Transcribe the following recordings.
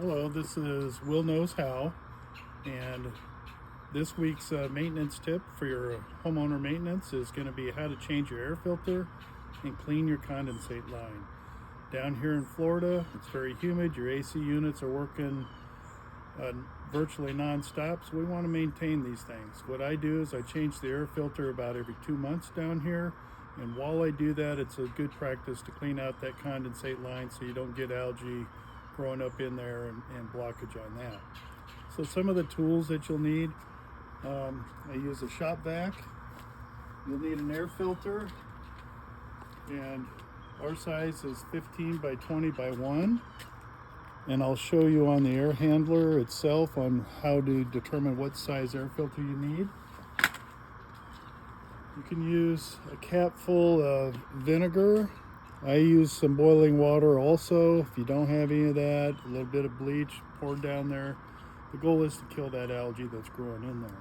Hello, this is Will Knows How, and this week's maintenance tip for your homeowner maintenance is going to be how to change your air filter and clean your condensate line. Down here in Florida, it's very humid. Your AC units are working virtually non-stop, so we want to maintain these things. What I do is I change the air filter about every 2 months down here, and while I do that, it's a good practice to clean out that condensate line so you don't get algae growing up in there and blockage on that. So some of the tools that you'll need, I use a shop vac. You'll need an air filter, and our size is 15 by 20 by 1. And I'll show you on the air handler itself on how to determine what size air filter you need. You can use a cap full of vinegar. I use some boiling water also. If you don't have any of that, a little bit of bleach poured down there. The goal is to kill that algae that's growing in there.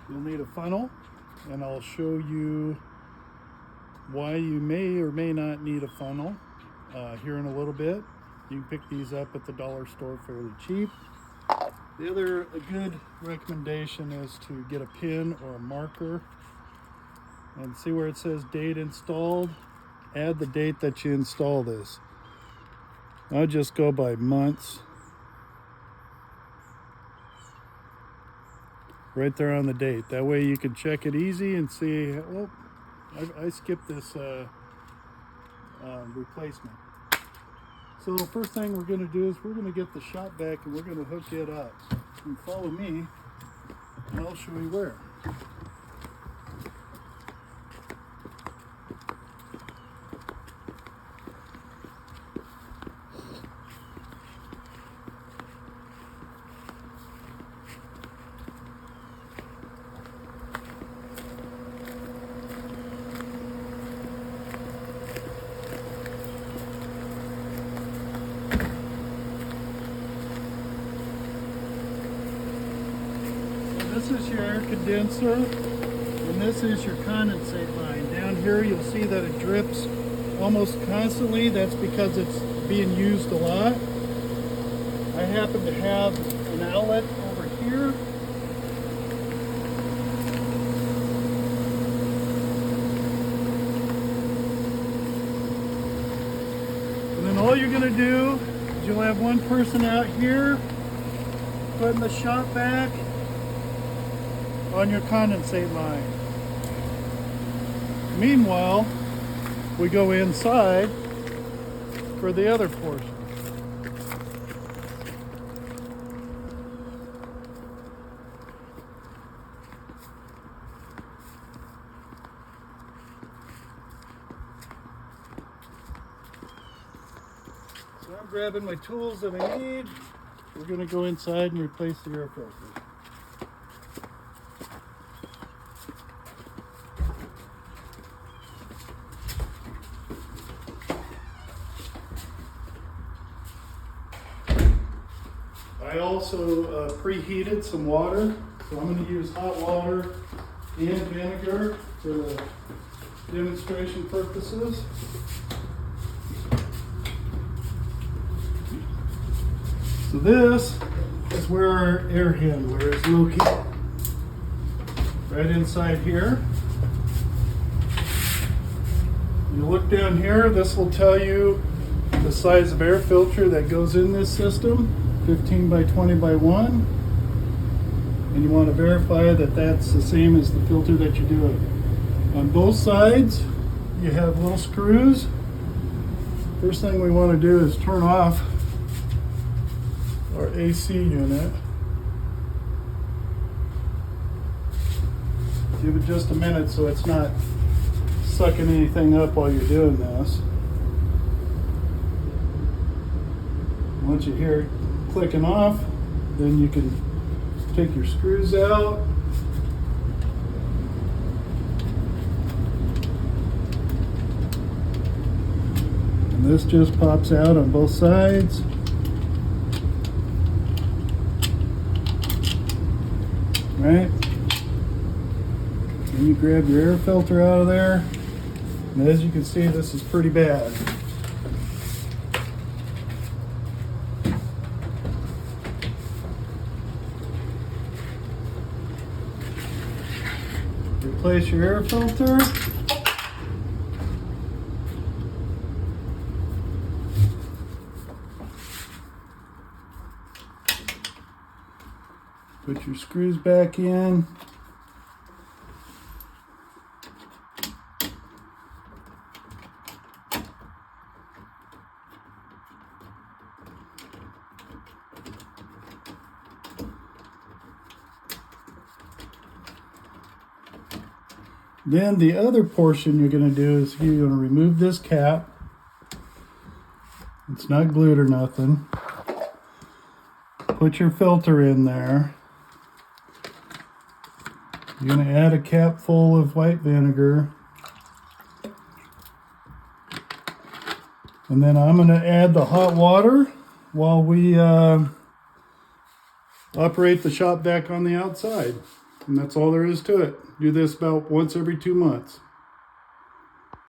You'll need a funnel, and I'll show you why you may or may not need a funnel here in a little bit. You can pick these up at the dollar store fairly cheap. The other good recommendation is to get a pin or a marker and see where it says date installed. Add the date that you install this. I'll just go by months. Right there on the date. That way you can check it easy and see, well, I skipped this replacement. So the first thing we're going to do is we're going to get the shop vac and we're going to hook it up. And follow me and I'll show you where. This is your air condenser, and this is your condensate line. Down here you'll see that it drips almost constantly. That's because it's being used a lot. I happen to have an outlet over here. And then all you're going to do is you'll have one person out here putting the shop vac on your condensate line. Meanwhile, we go inside for the other portion. So I'm grabbing my tools that I need. We're going to go inside and replace the air filter. I also preheated some water, so I'm going to use hot water and vinegar for the demonstration purposes. So this is where our air handler is located, right inside here. You look down here, this will tell you the size of air filter that goes in this system. 15 by 20 by 1, and you want to verify that that's the same as the filter that you're doing. On both sides you have little screws. First thing we want to do is turn off our AC unit. Give it just a minute so it's not sucking anything up while you're doing this. Once you hear it clicking off, then you can take your screws out. And this just pops out on both sides. Right? Then you grab your air filter out of there. And as you can see, this is pretty bad. replace your air filter. Put your screws back in. Then the other portion you're going to do is you're going to remove this cap. It's not glued or nothing. Put your filter in there. You're going to add a cap full of white vinegar. And then I'm going to add the hot water while we operate the shop vac on the outside. And that's all there is to it. Do this about once every 2 months.